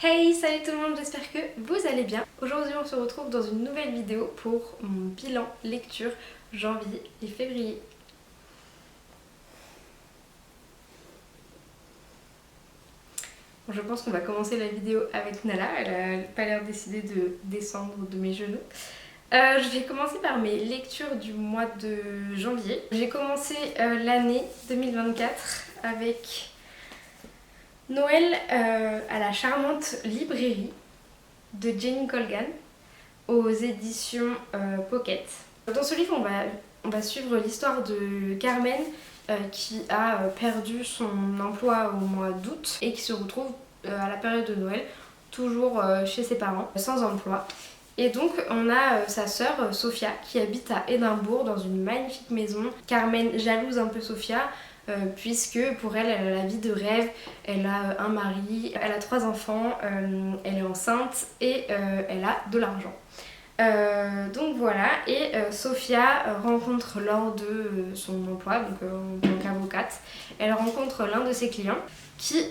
Hey, salut tout le monde, j'espère que vous allez bien. Aujourd'hui on se retrouve dans une nouvelle vidéo pour mon bilan lecture janvier et février. Bon, je pense qu'on va commencer la vidéo avec Nala, elle n'a pas l'air décidée de descendre de mes genoux. Je vais commencer par mes lectures du mois de janvier. J'ai commencé l'année 2024 avec Noël à la charmante librairie de Jenny Colgan aux éditions Pocket. Dans ce livre, on va suivre l'histoire de Carmen qui a perdu son emploi au mois d'août et qui se retrouve à la période de Noël toujours chez ses parents, sans emploi. Et donc on a sa sœur Sophia qui habite à Édimbourg dans une magnifique maison. Carmen jalouse un peu Sophia puisque pour elle, elle a la vie de rêve, elle a un mari, elle a 3 enfants, elle est enceinte et elle a de l'argent. Donc voilà, et Sophia rencontre lors de son emploi, donc en tant qu'avocate, elle rencontre l'un de ses clients qui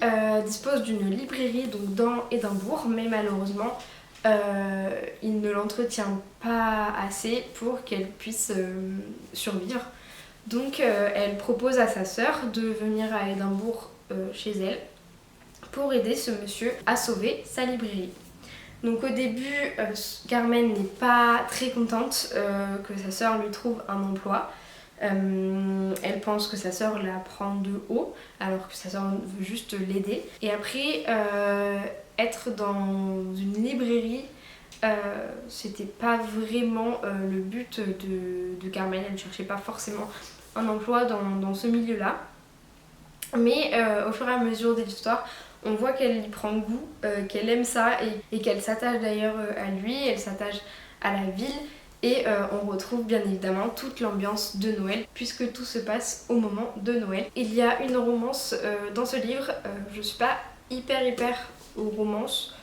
dispose d'une librairie donc, dans Édimbourg, mais malheureusement il ne l'entretient pas assez pour qu'elle puisse survivre. Donc elle propose à sa sœur de venir à Édimbourg chez elle pour aider ce monsieur à sauver sa librairie. Donc au début, Carmen n'est pas très contente que sa sœur lui trouve un emploi. Elle pense que sa sœur la prend de haut alors que sa sœur veut juste l'aider. Et après, être dans une librairie, c'était pas vraiment le but de Carmen. Elle ne cherchait pas forcément un emploi dans ce milieu-là. Mais au fur et à mesure de l'histoire, on voit qu'elle y prend goût, qu'elle aime ça et qu'elle s'attache d'ailleurs à lui, elle s'attache à la ville. Et on retrouve bien évidemment toute l'ambiance de Noël puisque tout se passe au moment de Noël. Il y a une romance dans ce livre, je suis pas hyper aux romances,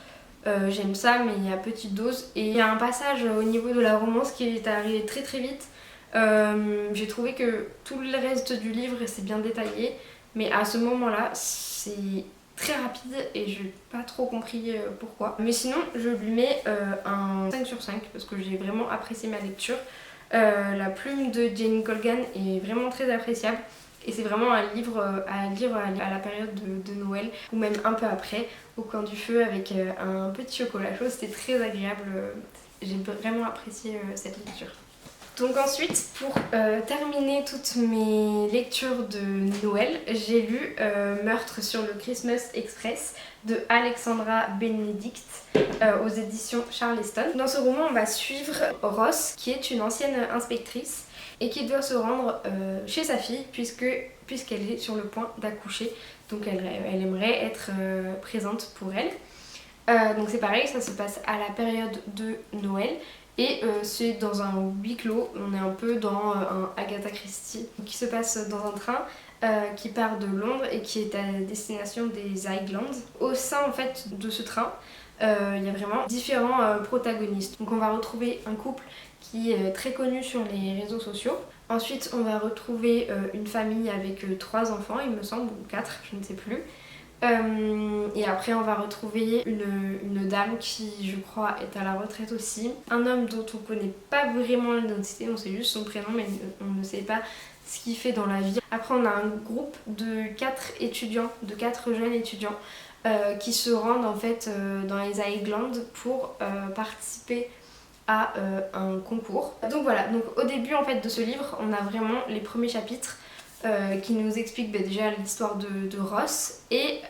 j'aime ça mais il y a petite dose. Et il y a un passage au niveau de la romance qui est arrivé très très vite. J'ai trouvé que tout le reste du livre c'est bien détaillé, mais à ce moment-là c'est très rapide et je n'ai pas trop compris pourquoi. Mais sinon je lui mets un 5 sur 5 parce que j'ai vraiment apprécié ma lecture. La plume de Jenny Colgan est vraiment très appréciable et c'est vraiment un livre à lire à la période de Noël ou même un peu après au coin du feu avec un petit chocolat chaud. C'était très agréable, j'ai vraiment apprécié cette lecture. Donc ensuite, pour terminer toutes mes lectures de Noël, j'ai lu Meurtre sur le Christmas Express de Alexandra Benedict aux éditions Charleston. Dans ce roman, on va suivre Ross, qui est une ancienne inspectrice et qui doit se rendre chez sa fille puisqu'elle est sur le point d'accoucher. Donc elle aimerait être présente pour elle. Donc c'est pareil, ça se passe à la période de Noël. Et c'est dans un huis clos, on est un peu dans un Agatha Christie qui se passe dans un train qui part de Londres et qui est à destination des Highlands. Au sein en fait de ce train, il y a vraiment différents protagonistes. Donc on va retrouver un couple qui est très connu sur les réseaux sociaux. Ensuite on va retrouver une famille avec 3 enfants il me semble, ou 4, je ne sais plus. Et après on va retrouver une dame qui je crois est à la retraite aussi. Un homme dont on connaît pas vraiment l'identité, on sait juste son prénom mais on ne sait pas ce qu'il fait dans la vie. Après on a un groupe de 4 étudiants, de 4 jeunes étudiants qui se rendent en fait dans les Highlands pour participer à un concours. Donc voilà, donc au début en fait de ce livre on a vraiment les premiers chapitres qui nous explique déjà l'histoire de Ross et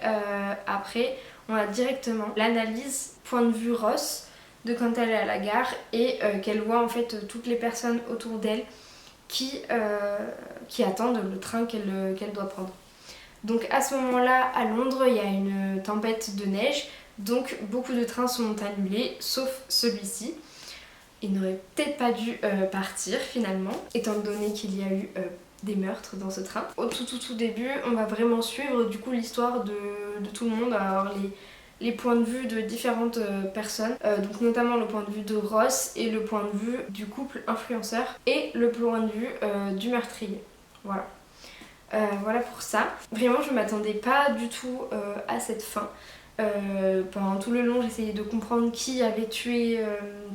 après on a directement l'analyse point de vue Ross de quand elle est à la gare et qu'elle voit en fait toutes les personnes autour d'elle qui attendent le train qu'elle doit prendre. Donc à ce moment-là à Londres il y a une tempête de neige, donc beaucoup de trains sont annulés sauf celui-ci. Il n'aurait peut-être pas dû partir finalement étant donné qu'il y a eu des meurtres dans ce train. Au tout début, on va vraiment suivre du coup l'histoire de tout le monde, alors les points de vue de différentes personnes, donc notamment le point de vue de Ross et le point de vue du couple influenceur et le point de vue du meurtrier. Voilà. Voilà pour ça. Vraiment, je m'attendais pas du tout à cette fin. Pendant tout le long, j'essayais de comprendre qui avait tué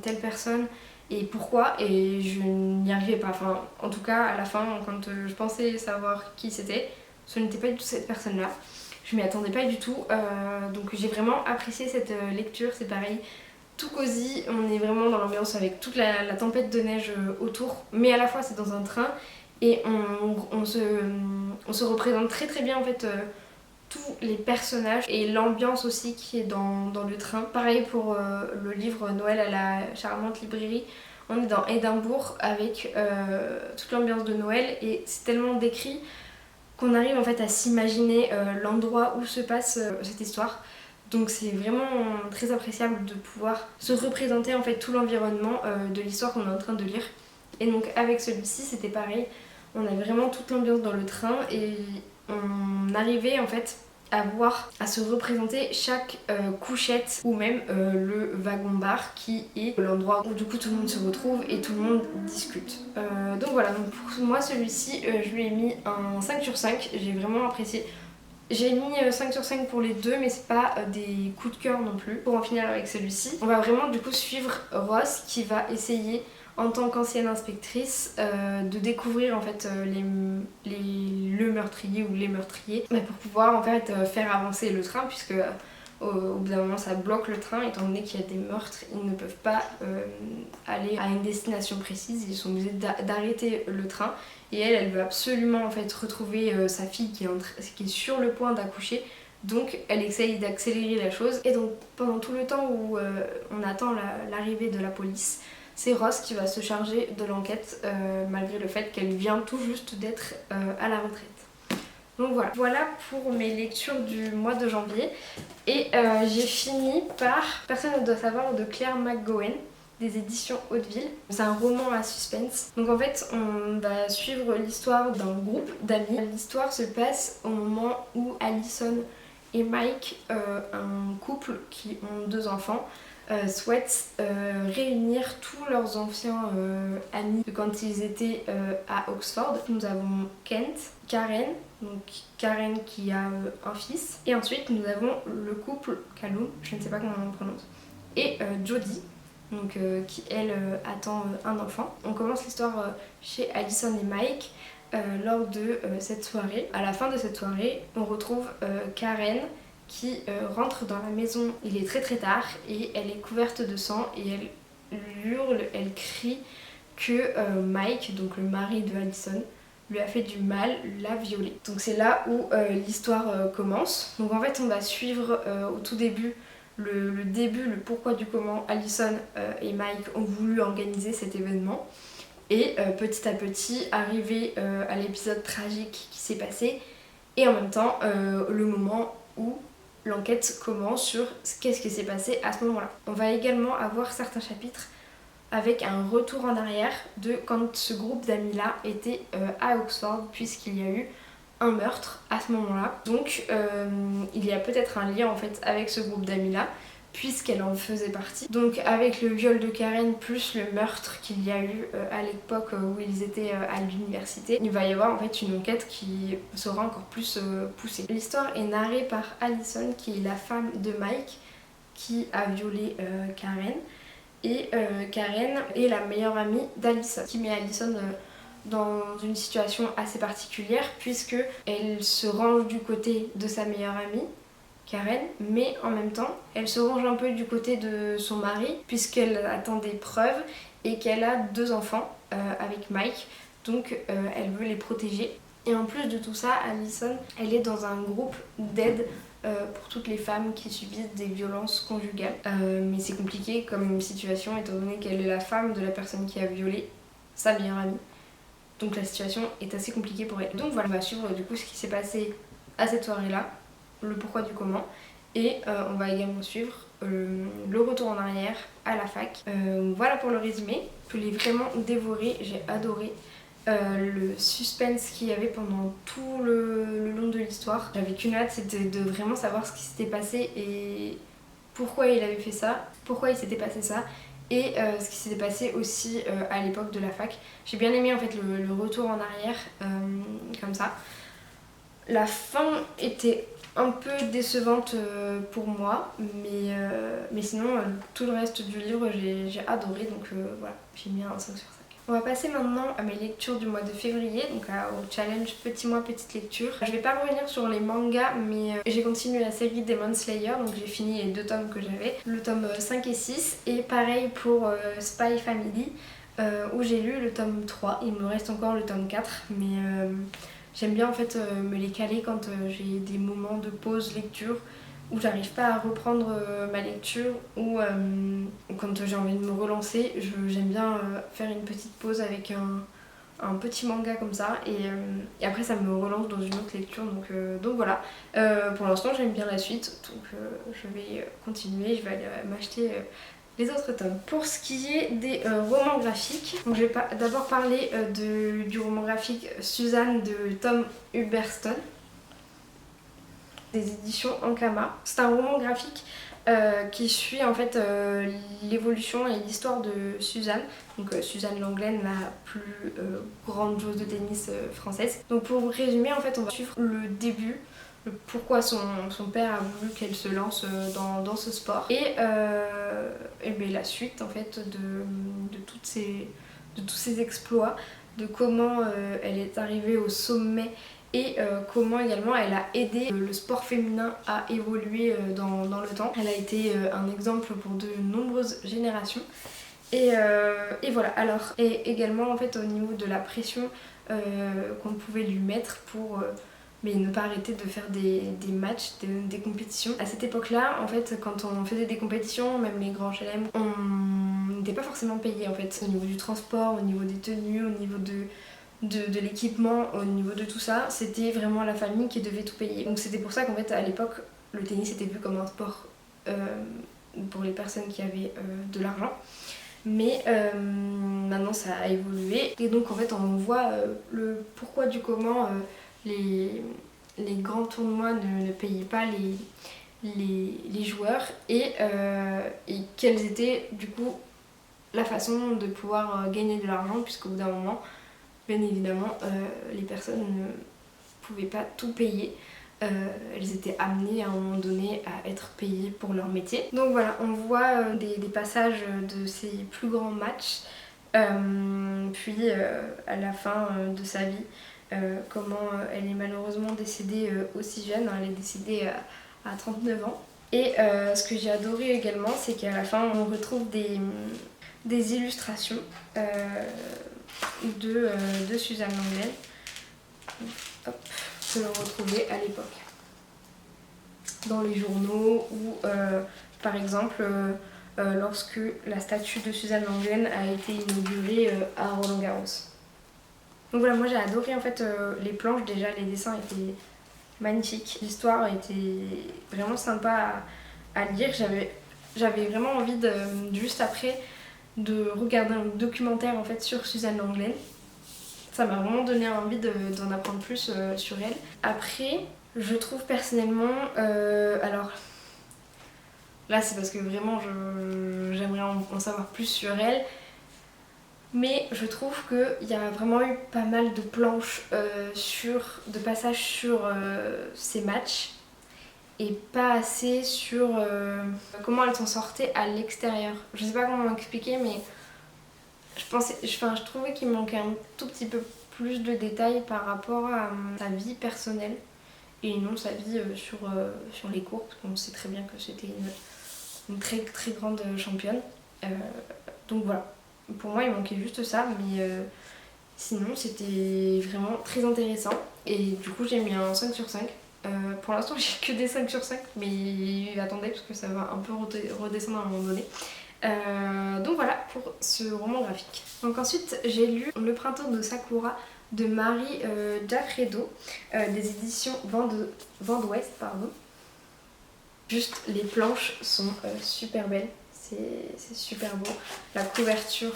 telle personne et pourquoi, et je n'y arrivais pas. Enfin, en tout cas, à la fin, quand je pensais savoir qui c'était, ce n'était pas du tout cette personne-là. Je m'y attendais pas du tout, donc j'ai vraiment apprécié cette lecture. C'est pareil, tout cosy, on est vraiment dans l'ambiance avec toute la tempête de neige autour, mais à la fois c'est dans un train et on se représente très très bien en fait tous les personnages et l'ambiance aussi qui est dans le train. Pareil pour le livre Noël à la charmante librairie. On est dans Édimbourg avec toute l'ambiance de Noël et c'est tellement décrit qu'on arrive en fait à s'imaginer l'endroit où se passe cette histoire. Donc c'est vraiment très appréciable de pouvoir se représenter en fait tout l'environnement de l'histoire qu'on est en train de lire. Et donc avec celui-ci c'était pareil, on avait vraiment toute l'ambiance dans le train et on arrivait en fait à voir, à se représenter chaque couchette ou même le wagon-bar qui est l'endroit où du coup tout le monde se retrouve et tout le monde discute. Donc voilà, donc pour moi celui-ci je lui ai mis un 5 sur 5, j'ai vraiment apprécié. J'ai mis 5 sur 5 pour les deux, mais c'est pas des coups de cœur non plus. Pour en finir avec celui-ci, on va vraiment du coup suivre Ross qui va essayer en tant qu'ancienne inspectrice de découvrir en fait le meurtrier ou les meurtriers pour pouvoir en fait faire avancer le train, puisque au bout d'un moment ça bloque le train étant donné qu'il y a des meurtres. Ils ne peuvent pas aller à une destination précise, ils sont obligés d'arrêter le train. Et elle veut absolument en fait retrouver sa fille qui est sur le point d'accoucher. Donc elle essaye d'accélérer la chose. Et donc pendant tout le temps où on attend l'arrivée de la police, c'est Ross qui va se charger de l'enquête malgré le fait qu'elle vient tout juste d'être à la retraite. Donc voilà pour mes lectures du mois de janvier. Et j'ai fini par Personne ne doit savoir de Claire McGowan, des éditions Hauteville. C'est un roman à suspense. Donc en fait, on va suivre l'histoire d'un groupe d'amis. L'histoire se passe au moment où Allison et Mike, un couple qui ont 2 enfants, souhaitent réunir tous leurs anciens amis de quand ils étaient à Oxford. Nous avons Kent, Karen, donc Karen qui a un fils, et ensuite nous avons le couple Callum, je ne sais pas comment on le prononce, et Jodie, donc, qui elle attend un enfant. On commence l'histoire chez Allison et Mike lors de cette soirée. À la fin de cette soirée, on retrouve Karen qui rentre dans la maison. Il est très très tard et elle est couverte de sang et elle hurle, elle crie que Mike, donc le mari de Allison, lui a fait du mal, l'a violée. Donc c'est là où l'histoire commence. Donc en fait on va suivre au tout début le début, le pourquoi du comment Allison et Mike ont voulu organiser cet événement. Et petit à petit arriver à l'épisode tragique qui s'est passé et en même temps le moment où l'enquête commence sur qu'est-ce qui s'est passé à ce moment-là. On va également avoir certains chapitres avec un retour en arrière de quand ce groupe d'amis-là était à Oxford, puisqu'il y a eu un meurtre à ce moment-là. Donc il y a peut-être un lien en fait avec ce groupe d'amis-là, puisqu'elle en faisait partie. Donc avec le viol de Karen plus le meurtre qu'il y a eu à l'époque où ils étaient à l'université, il va y avoir en fait une enquête qui sera encore plus poussée. L'histoire est narrée par Allison qui est la femme de Mike qui a violé Karen. Et Karen est la meilleure amie d'Allison, qui met Allison dans une situation assez particulière puisque elle se range du côté de sa meilleure amie, Karen, mais en même temps elle se range un peu du côté de son mari puisqu'elle attend des preuves et qu'elle a 2 enfants avec Mike, donc elle veut les protéger. Et en plus de tout ça, Allison, elle est dans un groupe d'aide pour toutes les femmes qui subissent des violences conjugales. Mais c'est compliqué comme situation étant donné qu'elle est la femme de la personne qui a violé sa meilleure amie. Donc la situation est assez compliquée pour elle. Donc voilà, on va suivre du coup ce qui s'est passé à cette soirée-là, le pourquoi du comment. Et on va également suivre le retour en arrière à la fac. Voilà pour le résumé. Je l'ai vraiment dévoré, j'ai adoré. Le suspense qu'il y avait pendant tout le long de l'histoire. J'avais qu'une hâte, c'était de vraiment savoir ce qui s'était passé et pourquoi il avait fait ça, pourquoi il s'était passé ça et ce qui s'était passé aussi à l'époque de la fac. J'ai bien aimé en fait le retour en arrière comme ça. La fin était un peu décevante pour moi, mais sinon tout le reste du livre j'ai adoré, donc voilà, j'ai mis un 5 sur 5. On va passer maintenant à mes lectures du mois de février, donc au challenge petit mois petite lecture. Je vais pas revenir sur les mangas, mais j'ai continué la série Demon Slayer, donc j'ai fini les 2 tomes que j'avais, le tome 5 et 6, et pareil pour Spy Family, où j'ai lu le tome 3, il me reste encore le tome 4, mais j'aime bien en fait me les caler quand j'ai des moments de pause lecture où j'arrive pas à reprendre ma lecture ou quand j'ai envie de me relancer, j'aime bien faire une petite pause avec un petit manga comme ça et après ça me relance dans une autre lecture donc voilà. Pour l'instant j'aime bien la suite donc je vais continuer, je vais aller m'acheter les autres tomes. Pour ce qui est des romans graphiques, donc je vais d'abord parler du roman graphique Suzanne de Tom Huberstone, des éditions Ankama. C'est un roman graphique qui suit en fait l'évolution et l'histoire de Suzanne, donc Suzanne Lenglen, la plus grande joueuse de tennis française. Donc pour vous résumer, en fait on va suivre le début, pourquoi son père a voulu qu'elle se lance dans ce sport et bien la suite en fait de tous ces exploits, de comment elle est arrivée au sommet et comment également elle a aidé le sport féminin à évoluer dans le temps. Elle a été un exemple pour de nombreuses générations et voilà. Alors et également en fait au niveau de la pression qu'on pouvait lui mettre pour mais ne pas arrêter de faire des matchs, des compétitions. À cette époque-là, en fait, quand on faisait des compétitions, même les grands chelem, on n'était pas forcément payé en fait, au niveau du transport, au niveau des tenues, au niveau de l'équipement, au niveau de tout ça, c'était vraiment la famille qui devait tout payer. Donc c'était pour ça qu'en fait, à l'époque, le tennis était vu comme un sport pour les personnes qui avaient de l'argent. Mais maintenant ça a évolué et donc en fait on voit le pourquoi du comment les grands tournois ne payaient pas les joueurs et quelles étaient du coup la façon de pouvoir gagner de l'argent, puisqu'au bout d'un moment, bien évidemment, les personnes ne pouvaient pas tout payer. Elles étaient amenées à un moment donné à être payées pour leur métier. Donc voilà, on voit des passages de ses plus grands matchs, puis à la fin de sa vie, comment elle est malheureusement décédée aussi jeune, hein, elle est décédée à 39 ans. Et ce que j'ai adoré également, c'est qu'à la fin on retrouve des illustrations de Suzanne Lenglen. Hop, que l'on retrouvait à l'époque dans les journaux ou par exemple lorsque la statue de Suzanne Lenglen a été inaugurée à Roland Garros. Donc voilà, moi j'ai adoré en fait les planches, déjà les dessins étaient magnifiques, l'histoire était vraiment sympa à lire, j'avais vraiment envie juste après de regarder un documentaire en fait sur Suzanne Lenglen. Ça m'a vraiment donné envie d'en apprendre plus sur elle. Après, je trouve personnellement, alors là c'est parce que vraiment j'aimerais en savoir plus sur elle, mais je trouve qu'il y a vraiment eu pas mal de planches, de passages sur ces matchs et pas assez sur comment elle s'en sortait à l'extérieur. Je sais pas comment expliquer, mais je trouvais qu'il manquait un tout petit peu plus de détails par rapport à sa vie personnelle et non sa vie sur les cours, parce qu'on sait très bien que c'était une très très grande championne. Donc voilà, pour moi il manquait juste ça, mais sinon c'était vraiment très intéressant et du coup j'ai mis un 5 sur 5. Pour l'instant j'ai que des 5 sur 5, mais attendez parce que ça va un peu redescendre à un moment donné. Donc voilà pour ce roman graphique. Donc ensuite j'ai lu Le printemps de Sakura de Marie Giaffredo, des éditions Vent d'Ouest, pardon. Juste les planches sont super belles, c'est super beau, la couverture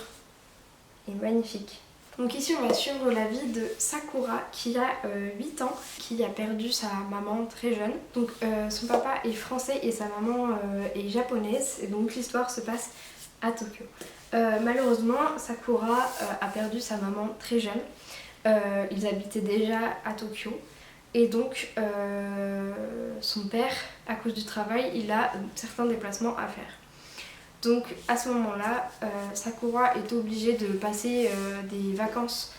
est magnifique. Donc ici on va suivre la vie de Sakura qui a 8 ans, qui a perdu sa maman très jeune. Donc son papa est français et sa maman est japonaise et donc l'histoire se passe à Tokyo. Malheureusement Sakura a perdu sa maman très jeune, ils habitaient déjà à Tokyo Et donc son père, à cause du travail, il a certains déplacements à faire. Donc à ce moment-là, Sakura est obligée de passer des vacances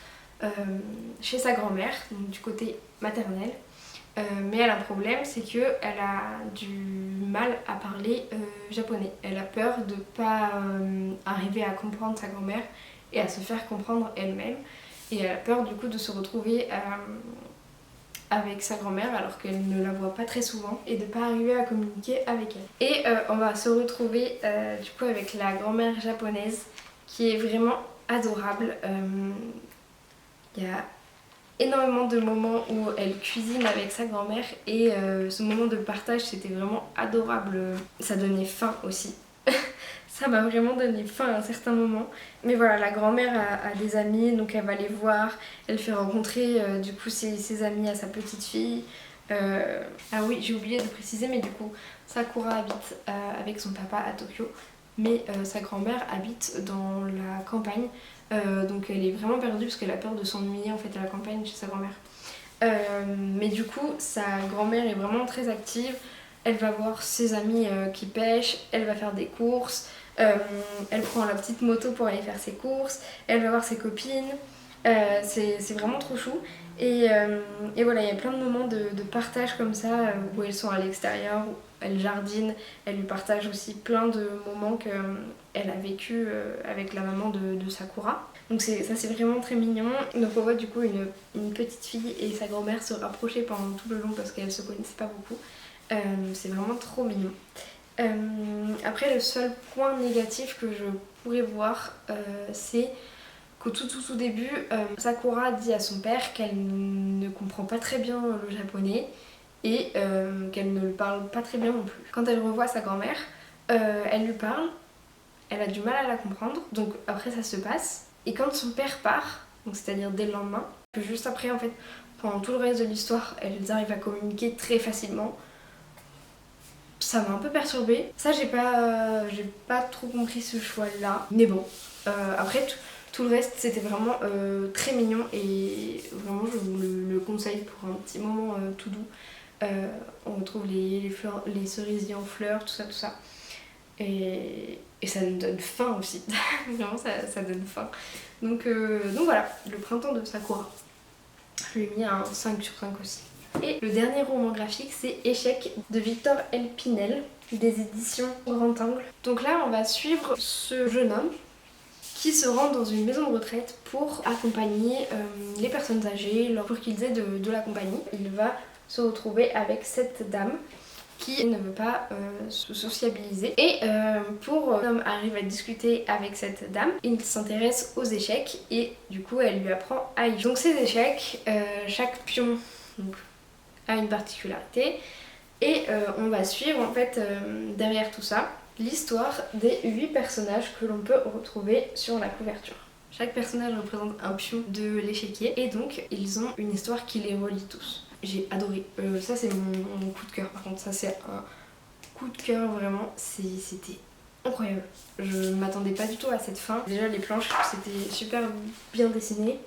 chez sa grand-mère, donc du côté maternel. Mais elle a un problème, c'est qu'elle a du mal à parler japonais. Elle a peur de ne pas arriver à comprendre sa grand-mère et à se faire comprendre elle-même. Et elle a peur du coup de se retrouver avec sa grand-mère alors qu'elle ne la voit pas très souvent et de ne pas arriver à communiquer avec elle. Et on va se retrouver du coup avec la grand-mère japonaise qui est vraiment adorable. Il y a énormément de moments où elle cuisine avec sa grand-mère et ce moment de partage c'était vraiment adorable. Ça donnait faim aussi. Ça m'a vraiment donné faim à un certain moment. Mais voilà, la grand-mère a des amis, donc elle va les voir. Elle fait rencontrer du coup ses amis à sa petite fille. Ah oui, j'ai oublié de préciser, mais du coup, Sakura habite avec son papa à Tokyo. Mais sa grand-mère habite dans la campagne. Donc elle est vraiment perdue parce qu'elle a peur de s'ennuyer en fait à la campagne chez sa grand-mère. Mais du coup, sa grand-mère est vraiment très active. Elle va voir ses amis qui pêchent, elle va faire des courses, elle prend la petite moto pour aller faire ses courses, elle va voir ses copines. C'est vraiment trop chou. Et voilà, il y a plein de moments de partage comme ça où elles sont à l'extérieur, où elles jardinent. Elle lui partage aussi plein de moments qu'elle a vécu avec la maman de Sakura. Donc ça c'est vraiment très mignon. Donc on voit du coup une petite fille et sa grand-mère se rapprocher pendant tout le long parce qu'elles se connaissaient pas beaucoup. C'est vraiment trop mignon. Après le seul point négatif que je pourrais voir c'est qu'au tout début Sakura dit à son père qu'elle ne comprend pas très bien le japonais et qu'elle ne le parle pas très bien non plus. Quand elle revoit sa grand-mère, elle lui parle, elle a du mal à la comprendre, donc après ça se passe. Et quand son père part, donc c'est-à-dire dès le lendemain, que juste après en fait, pendant tout le reste de l'histoire, elles arrivent à communiquer très facilement. Ça m'a un peu perturbée. Ça j'ai pas trop compris ce choix-là. Mais bon, après tout le reste c'était vraiment très mignon et vraiment je vous le conseille pour un petit moment tout doux. On retrouve les cerisiers en fleurs, tout ça. Et ça nous donne faim aussi. Vraiment ça donne faim. Donc voilà, le printemps de Sakura. Je lui ai mis un 5 sur 5 aussi. Et le dernier roman graphique c'est Échec de Victor L. Pinel des éditions Grand Angle. Donc là on va suivre ce jeune homme qui se rend dans une maison de retraite pour accompagner les personnes âgées pour qu'ils aient de la compagnie. Il va se retrouver avec cette dame qui ne veut pas se sociabiliser. Et pour l'homme arrive à discuter avec cette dame, il s'intéresse aux échecs et du coup elle lui apprend à y jouer. Donc ces échecs, chaque pion donc, a une particularité et on va suivre en fait derrière tout ça l'histoire des 8 personnages que l'on peut retrouver sur la couverture. Chaque personnage représente un pion de l'échiquier et donc ils ont une histoire qui les relie tous. J'ai adoré. Ça c'est mon coup de cœur par contre. Ça c'est un coup de cœur vraiment. C'était incroyable. Je m'attendais pas du tout à cette fin. Déjà les planches c'était super bien dessiné.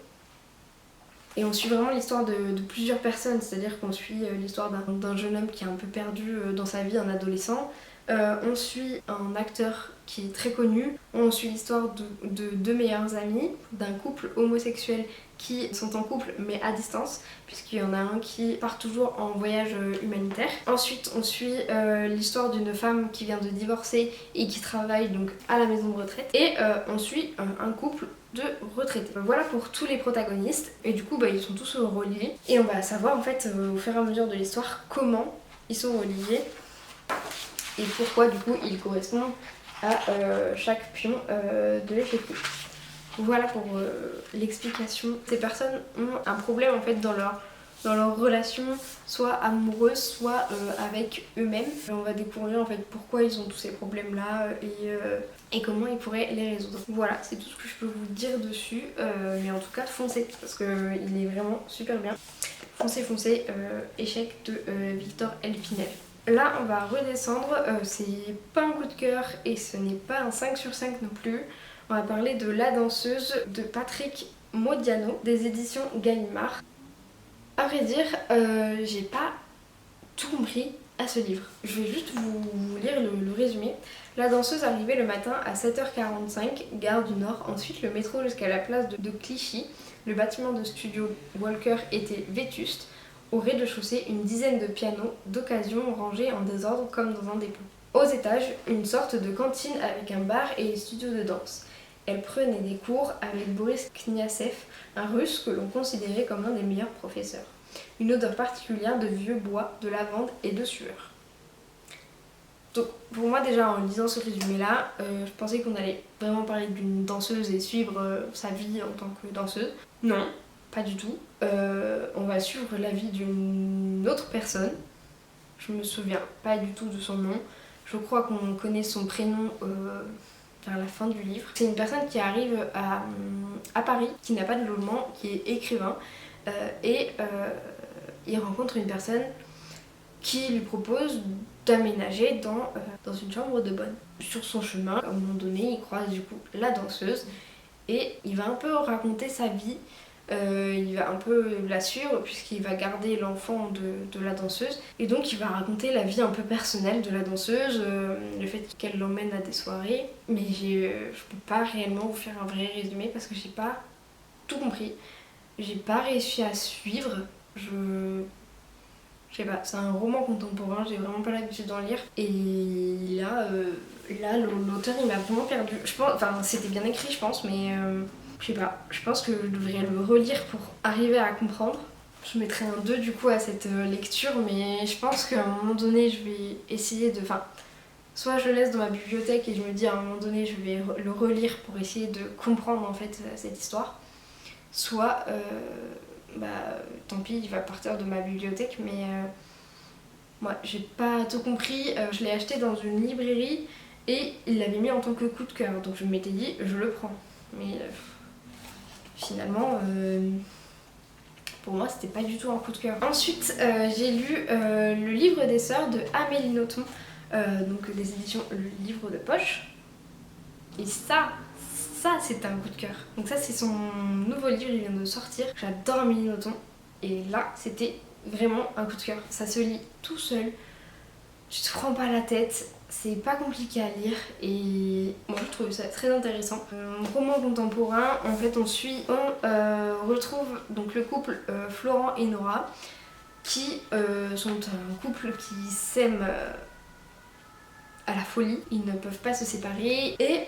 Et on suit vraiment l'histoire de plusieurs personnes. C'est-à-dire qu'on suit l'histoire d'un jeune homme qui est un peu perdu dans sa vie, un adolescent. On suit un acteur qui est très connu. On suit l'histoire de deux meilleurs amis, d'un couple homosexuel qui sont en couple mais à distance puisqu'il y en a un qui part toujours en voyage humanitaire. Ensuite on suit l'histoire d'une femme qui vient de divorcer et qui travaille donc à la maison de retraite et on suit un couple de retraités. Voilà pour tous les protagonistes et du coup ils sont tous reliés et on va savoir en fait au fur et à mesure de l'histoire comment ils sont reliés et pourquoi du coup ils correspondent à chaque pion de l'échiquier. Voilà pour l'explication. Ces personnes ont un problème en fait dans leur relation, soit amoureuse, soit avec eux-mêmes. On va découvrir en fait pourquoi ils ont tous ces problèmes-là et comment ils pourraient les résoudre. Voilà, c'est tout ce que je peux vous dire dessus. Mais en tout cas, foncez parce qu'il est vraiment super bien. Foncez, Échec de Victor L. Pinel. Là, on va redescendre. C'est pas un coup de cœur et ce n'est pas un 5 sur 5 non plus. On va parler de La danseuse de Patrick Modiano des éditions Gallimard. À vrai dire, j'ai pas tout compris à ce livre. Je vais juste vous lire le résumé. La danseuse arrivait le matin à 7h45, gare du Nord, ensuite le métro jusqu'à la place de Clichy. Le bâtiment de studio Walker était vétuste. Au rez-de-chaussée, une dizaine de pianos d'occasion rangés en désordre comme dans un dépôt. Aux étages, une sorte de cantine avec un bar et des studios de danse. Elle prenait des cours avec Boris Kniazev, un russe que l'on considérait comme l'un des meilleurs professeurs. Une odeur particulière de vieux bois, de lavande et de sueur. Donc pour moi déjà en lisant ce résumé là, je pensais qu'on allait vraiment parler d'une danseuse et suivre sa vie en tant que danseuse. Non, pas du tout. On va suivre la vie d'une autre personne. Je me souviens pas du tout de son nom. Je crois qu'on connaît son prénom vers la fin du livre. C'est une personne qui arrive à Paris, qui n'a pas de logement, qui est écrivain et il rencontre une personne qui lui propose d'aménager dans une chambre de bonne. Sur son chemin, à un moment donné, il croise du coup la danseuse et il va un peu raconter sa vie. Il va un peu la suivre puisqu'il va garder l'enfant de la danseuse et donc il va raconter la vie un peu personnelle de la danseuse, le fait qu'elle l'emmène à des soirées, mais je peux pas réellement vous faire un vrai résumé parce que j'ai pas tout compris, j'ai pas réussi à suivre, je sais pas, c'est un roman contemporain, j'ai vraiment pas l'habitude d'en lire. Et là l'auteur il m'a vraiment perdu. Je pense, enfin c'était bien écrit je pense, mais je sais pas. Je pense que je devrais le relire pour arriver à comprendre. Je mettrai un 2 du coup à cette lecture, mais je pense qu'à un moment donné je vais essayer de... Enfin, soit je le laisse dans ma bibliothèque et je me dis à un moment donné je vais le relire pour essayer de comprendre en fait cette histoire. Soit bah tant pis, il va partir de ma bibliothèque, mais moi j'ai pas tout compris. Je l'ai acheté dans une librairie et il l'avait mis en tant que coup de cœur, donc je m'étais dit je le prends. Mais finalement, pour moi c'était pas du tout un coup de cœur. Ensuite, j'ai lu le livre des sœurs de Amélie Nothomb, donc des éditions Le Livre de Poche. Et ça c'est un coup de cœur. Donc ça c'est son nouveau livre, il vient de sortir. J'adore Amélie Nothomb. Et là c'était vraiment un coup de cœur. Ça se lit tout seul. Tu te prends pas la tête. C'est pas compliqué à lire et moi je trouve ça très intéressant. Un roman contemporain, en fait on retrouve donc le couple Florent et Nora qui sont un couple qui s'aime à la folie, ils ne peuvent pas se séparer et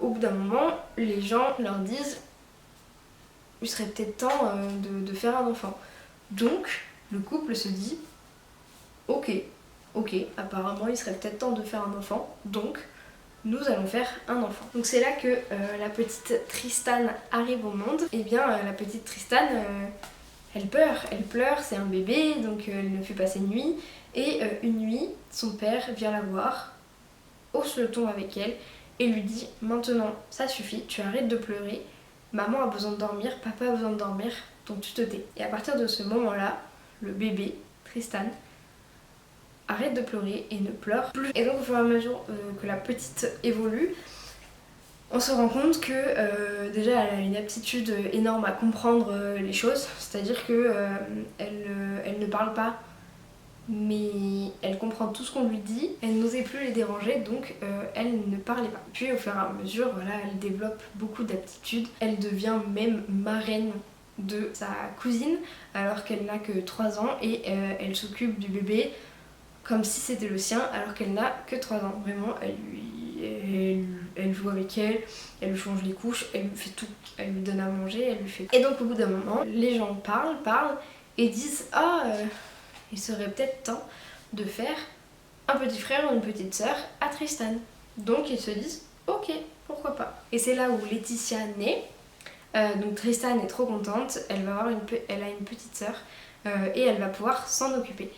au bout d'un moment les gens leur disent il serait peut-être temps de faire un enfant. Donc le couple se dit ok, apparemment il serait peut-être temps de faire un enfant, donc nous allons faire un enfant. Donc c'est là que la petite Tristan arrive au monde. Et bien la petite Tristan elle pleure, c'est un bébé donc elle ne fait pas ses nuits et une nuit son père vient la voir, hausse le ton avec elle et lui dit maintenant ça suffit, tu arrêtes de pleurer, maman a besoin de dormir, papa a besoin de dormir, donc tu te tais. Et à partir de ce moment là, le bébé, Tristan, arrête de pleurer et ne pleure plus. Et donc au fur et à mesure que la petite évolue, on se rend compte que déjà elle a une aptitude énorme à comprendre les choses, c'est-à-dire que elle ne parle pas mais elle comprend tout ce qu'on lui dit, elle n'osait plus les déranger donc elle ne parlait pas. Puis au fur et à mesure, voilà, elle développe beaucoup d'aptitudes, elle devient même marraine de sa cousine alors qu'elle n'a que 3 ans et elle s'occupe du bébé comme si c'était le sien alors qu'elle n'a que 3 ans. Vraiment, elle joue avec elle, elle lui change les couches, elle lui fait tout, elle lui donne à manger, elle lui fait... Et donc au bout d'un moment, les gens parlent et disent « Ah, il serait peut-être temps de faire un petit frère ou une petite sœur à Tristan. » Donc ils se disent « Ok, pourquoi pas ?» Et c'est là où Laetitia naît. Donc Tristan est trop contente, elle a une petite sœur et elle va pouvoir s'en occuper.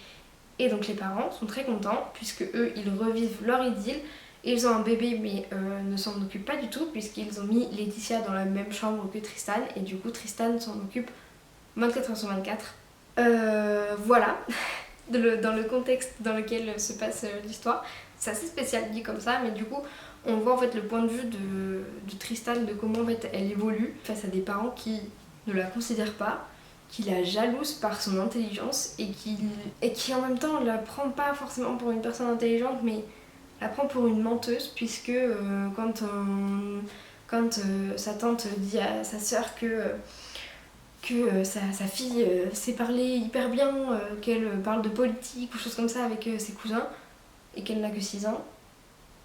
Et donc les parents sont très contents puisque eux ils revivent leur idylle. Ils ont un bébé mais ne s'en occupent pas du tout puisqu'ils ont mis Laetitia dans la même chambre que Tristan et du coup Tristan s'en occupe 24h sur 24. Voilà, dans le contexte dans lequel se passe l'histoire. C'est assez spécial dit comme ça mais du coup on voit en fait le point de vue de Tristan, de comment en fait elle évolue face à des parents qui ne la considèrent pas, qui la jalouse par son intelligence et qui en même temps la prend pas forcément pour une personne intelligente, mais la prend pour une menteuse, puisque quand sa tante dit à sa sœur que sa fille sait parler hyper bien, qu'elle parle de politique ou choses comme ça avec ses cousins, et qu'elle n'a que 6 ans,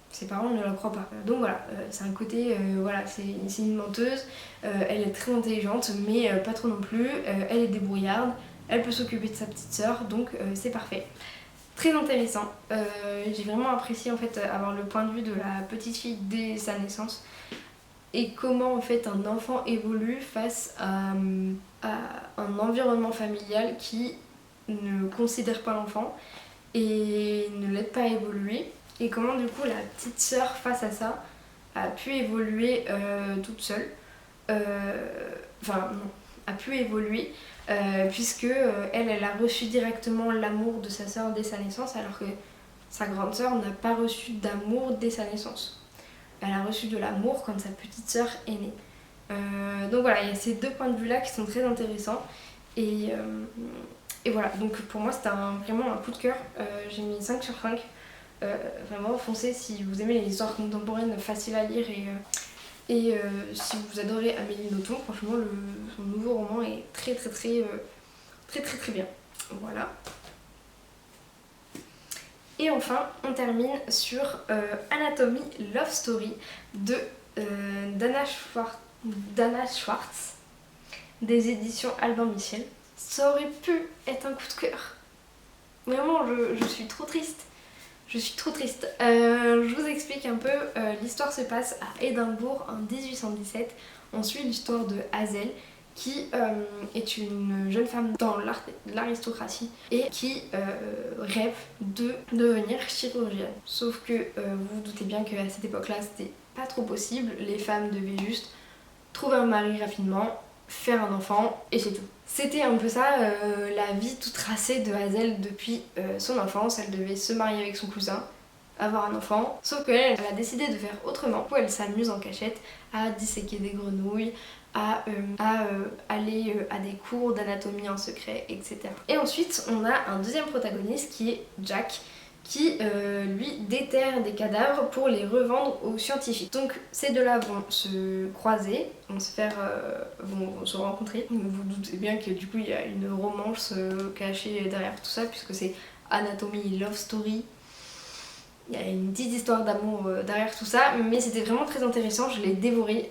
ses parents ne la croient pas. Donc voilà, c'est un côté, voilà, c'est une menteuse, elle est très intelligente, mais pas trop non plus, elle est débrouillarde, elle peut s'occuper de sa petite sœur, donc c'est parfait. Très intéressant, j'ai vraiment apprécié en fait avoir le point de vue de la petite fille dès sa naissance, et comment en fait un enfant évolue face à un environnement familial qui ne considère pas l'enfant et ne l'aide pas à évoluer, et comment du coup la petite sœur face à ça a pu évoluer toute seule, enfin non, a pu évoluer puisque elle a reçu directement l'amour de sa sœur dès sa naissance, alors que sa grande sœur n'a pas reçu d'amour dès sa naissance. Elle a reçu de l'amour quand sa petite sœur est née. Donc voilà, il y a ces deux points de vue là qui sont très intéressants, et voilà, donc pour moi c'était vraiment un coup de cœur, j'ai mis 5 sur 5. Vraiment foncez si vous aimez les histoires contemporaines faciles à lire, et si vous adorez Amélie Nothomb, franchement son nouveau roman est très bien. Voilà. Et enfin on termine sur Anatomy Love Story de Dana Schwartz, des éditions Albin Michel. Ça aurait pu être un coup de cœur. Vraiment, je suis trop triste. Je suis trop triste. Je vous explique un peu. L'histoire se passe à Édimbourg en 1817. On suit l'histoire de Hazel, qui est une jeune femme dans l'aristocratie et qui rêve de devenir chirurgienne. Sauf que vous vous doutez bien qu'à cette époque-là, c'était pas trop possible. Les femmes devaient juste trouver un mari rapidement, faire un enfant, et c'est tout. C'était un peu ça, la vie toute tracée de Hazel depuis son enfance. Elle devait se marier avec son cousin, avoir un enfant, sauf qu'elle a décidé de faire autrement. Du coup, elle s'amuse en cachette à disséquer des grenouilles, à aller à des cours d'anatomie en secret, etc. Et ensuite, on a un deuxième protagoniste qui est Jack, qui lui déterre des cadavres pour les revendre aux scientifiques. Donc ces deux-là vont se croiser, vont se rencontrer. Vous vous doutez bien que du coup il y a une romance cachée derrière tout ça, puisque c'est Anatomy Love Story. Il y a une petite histoire d'amour derrière tout ça, mais c'était vraiment très intéressant, je l'ai dévoré,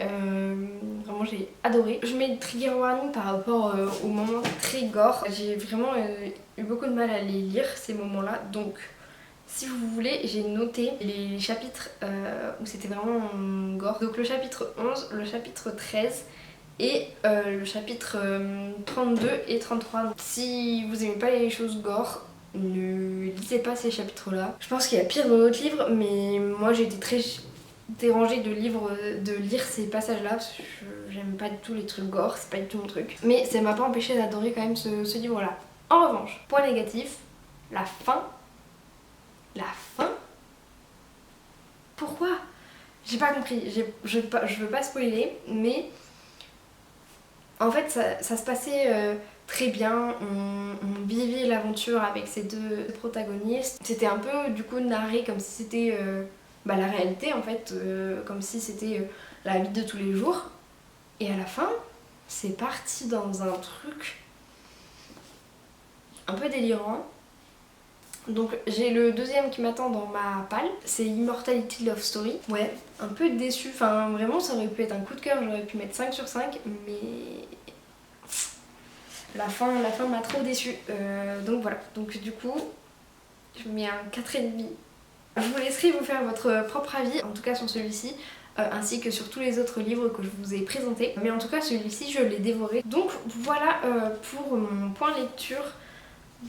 vraiment j'ai adoré. Je mets trigger warning par rapport aux moments très gore. J'ai vraiment eu beaucoup de mal à les lire ces moments-là, donc si vous voulez, j'ai noté les chapitres où c'était vraiment gore. Donc le chapitre 11, le chapitre 13 et le chapitre 32 et 33. Donc, si vous aimez pas les choses gore, ne lisez pas ces chapitres-là. Je pense qu'il y a pire dans d'autres livres, mais moi j'ai été très dérangée de lire ces passages-là, parce que j'aime pas du tout les trucs gore, c'est pas du tout mon truc. Mais ça m'a pas empêché d'adorer quand même ce livre-là. En revanche, point négatif, la fin. La fin? Pourquoi? J'ai pas compris, je veux pas spoiler, mais en fait ça se passait très bien, on vivait l'aventure avec ces deux protagonistes. C'était un peu du coup narré comme si c'était la réalité en fait, comme si c'était la vie de tous les jours. Et à la fin, c'est parti dans un truc un peu délirant. Donc j'ai le deuxième qui m'attend dans ma palle, c'est Immortality Love Story. Ouais, un peu déçue, enfin vraiment ça aurait pu être un coup de cœur, j'aurais pu mettre 5 sur 5, mais la fin m'a trop déçue. Donc voilà, donc du coup je mets un 4,5. Je vous laisserai vous faire votre propre avis, en tout cas sur celui-ci, ainsi que sur tous les autres livres que je vous ai présentés. Mais en tout cas celui-ci je l'ai dévoré. Donc voilà pour mon point lecture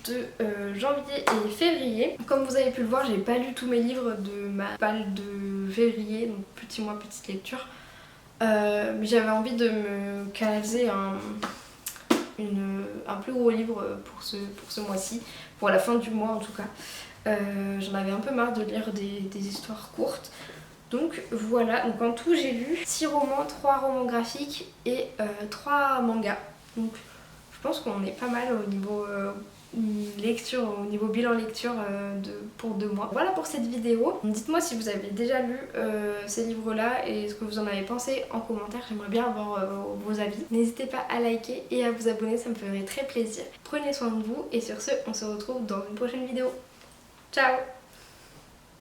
de janvier et février. Comme vous avez pu le voir, j'ai pas lu tous mes livres de ma palle de février, donc petit mois, petite lecture. Mais j'avais envie de me caser un plus gros livre pour ce mois-ci, pour la fin du mois en tout cas. J'en avais un peu marre de lire des histoires courtes. Donc voilà, donc en tout j'ai lu 6 romans, 3 romans graphiques et 3 mangas. Donc Je pense qu'on est pas mal au niveau lecture, au niveau bilan lecture pour 2 mois. Voilà pour cette vidéo. Dites-moi si vous avez déjà lu ces livres-là et ce que vous en avez pensé en commentaire. J'aimerais bien avoir vos avis. N'hésitez pas à liker et à vous abonner, ça me ferait très plaisir. Prenez soin de vous et sur ce, on se retrouve dans une prochaine vidéo. Ciao!